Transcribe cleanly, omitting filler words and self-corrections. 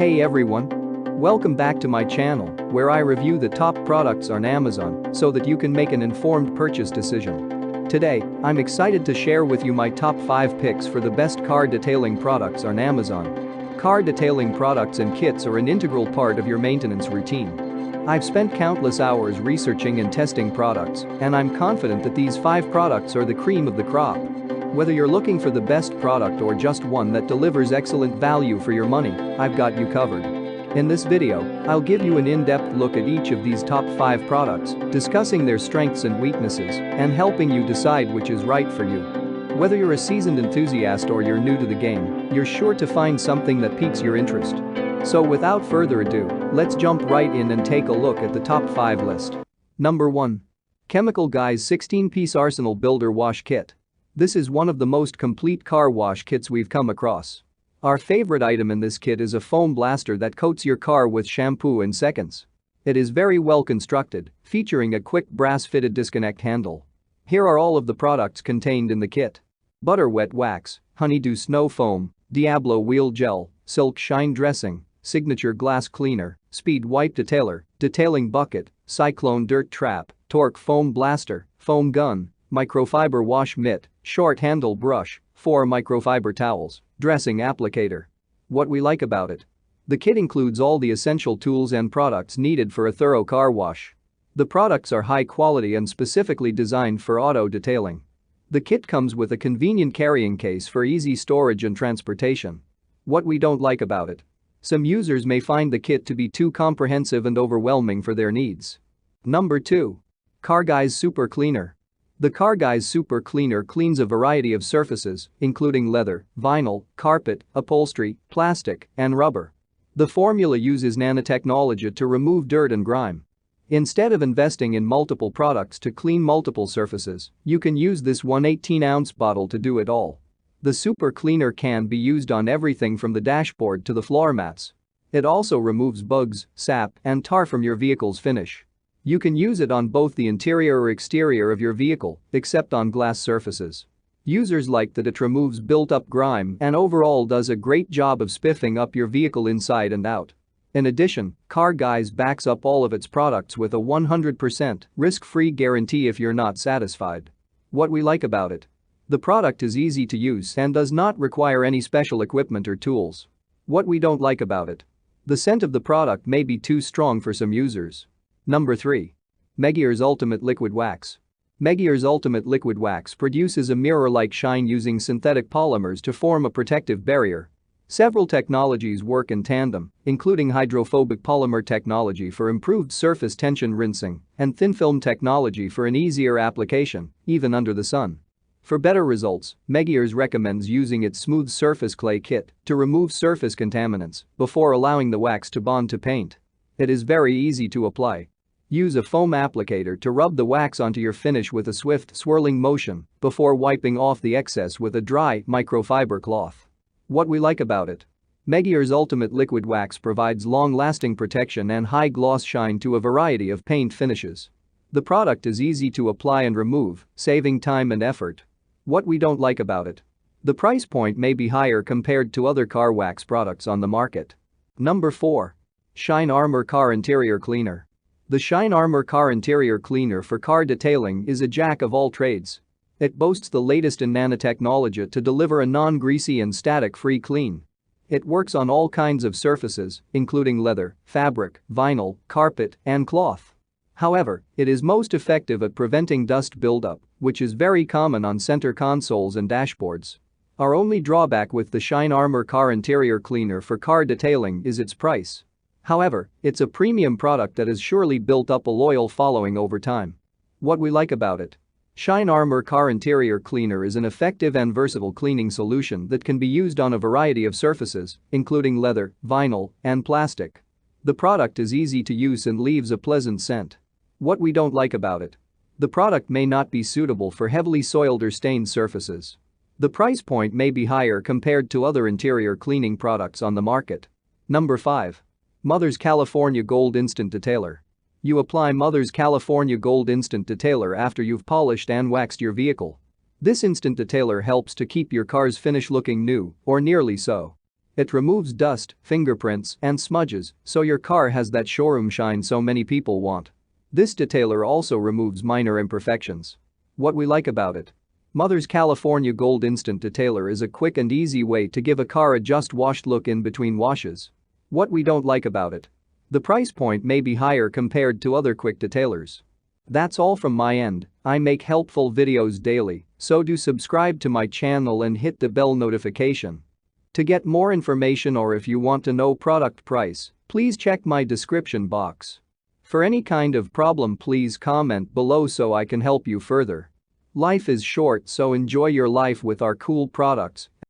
Hey everyone! Welcome back to my channel, where I review the top products on Amazon so that you can make an informed purchase decision. Today, I'm excited to share with you my top 5 picks for the best car detailing products on Amazon. Car detailing products and kits are an integral part of your maintenance routine. I've spent countless hours researching and testing products, and I'm confident that these 5 products are the cream of the crop. Whether you're looking for the best product or just one that delivers excellent value for your money, I've got you covered. In this video, I'll give you an in-depth look at each of these top 5 products, discussing their strengths and weaknesses, and helping you decide which is right for you. Whether you're a seasoned enthusiast or you're new to the game, you're sure to find something that piques your interest. So without further ado, let's jump right in and take a look at the top 5 list. Number 1. Chemical Guys 16-piece Arsenal Builder Wash Kit. This is one of the most complete car wash kits we've come across. Our favorite item in this kit is a foam blaster that coats your car with shampoo in seconds. It is very well constructed, featuring a quick brass-fitted disconnect handle. Here are all of the products contained in the kit: Butter Wet Wax, Honeydew Snow Foam, Diablo Wheel Gel, Silk Shine Dressing, Signature Glass Cleaner, Speed Wipe Detailer, Detailing Bucket, Cyclone Dirt Trap, Torque Foam Blaster, Foam Gun, Microfiber Wash Mitt, Short Handle Brush, 4 microfiber towels, Dressing Applicator. What we like about it: the kit includes all the essential tools and products needed for a thorough car wash. The products are high quality and specifically designed for auto detailing. The kit comes with a convenient carrying case for easy storage and transportation. What we don't like about it: some users may find the kit to be too comprehensive and overwhelming for their needs. Number 2. Car Guys Super Cleaner. The Car Guys Super Cleaner cleans a variety of surfaces, including leather, vinyl, carpet, upholstery, plastic, and rubber. The formula uses nanotechnology to remove dirt and grime. Instead of investing in multiple products to clean multiple surfaces, you can use this 118-ounce bottle to do it all. The Super Cleaner can be used on everything from the dashboard to the floor mats. It also removes bugs, sap, and tar from your vehicle's finish. You can use it on both the interior or exterior of your vehicle, except on glass surfaces. Users like that it removes built-up grime and overall does a great job of spiffing up your vehicle inside and out. In addition, Car Guys backs up all of its products with a 100% risk-free guarantee if you're not satisfied. What we like about it: the product is easy to use and does not require any special equipment or tools. What we don't like about it: the scent of the product may be too strong for some users. Number 3. Meguiars Ultimate Liquid Wax. Meguiars Ultimate Liquid Wax produces a mirror-like shine using synthetic polymers to form a protective barrier. Several technologies work in tandem, including hydrophobic polymer technology for improved surface tension rinsing and thin film technology for an easier application, even under the sun. For better results, Meguiars recommends using its smooth surface clay kit to remove surface contaminants before allowing the wax to bond to paint. It is very easy to apply. Use a foam applicator to rub the wax onto your finish with a swift swirling motion before wiping off the excess with a dry microfiber cloth. What we like about it: Meguiars Ultimate Liquid Wax provides long-lasting protection and high gloss shine to a variety of paint finishes. The product is easy to apply and remove, saving time and effort. What we don't like about it: the price point may be higher compared to other car wax products on the market. Number 4. Shine Armor Car Interior Cleaner. The Shine Armor Car Interior Cleaner for car detailing is a jack of all trades. It boasts the latest in nanotechnology to deliver a non-greasy and static-free clean. It works on all kinds of surfaces, including leather, fabric, vinyl, carpet, and cloth. However, it is most effective at preventing dust buildup, which is very common on center consoles and dashboards. Our only drawback with the Shine Armor Car Interior Cleaner for car detailing is its price. However, it's a premium product that has surely built up a loyal following over time. What we like about it: Shine Armor Car Interior Cleaner is an effective and versatile cleaning solution that can be used on a variety of surfaces, including leather, vinyl, and plastic. The product is easy to use and leaves a pleasant scent. What we don't like about it: the product may not be suitable for heavily soiled or stained surfaces. The price point may be higher compared to other interior cleaning products on the market. Number 5. Mother's California Gold Instant Detailer. You apply Mother's California Gold Instant Detailer after you've polished and waxed your vehicle. This instant detailer helps to keep your car's finish looking new, or nearly so. It removes dust, fingerprints, and smudges, so your car has that showroom shine so many people want. This detailer also removes minor imperfections. What we like about it. Mother's California Gold Instant Detailer is a quick and easy way to give a car a just washed look in between washes. What we don't like about it. The price point may be higher compared to other quick detailers. That's all from my end. I make helpful videos daily, so do subscribe to my channel and hit the bell notification. To get more information or if you want to know product price, please check my description box. For any kind of problem, please comment below so I can help you further. Life is short, so enjoy your life with our cool products.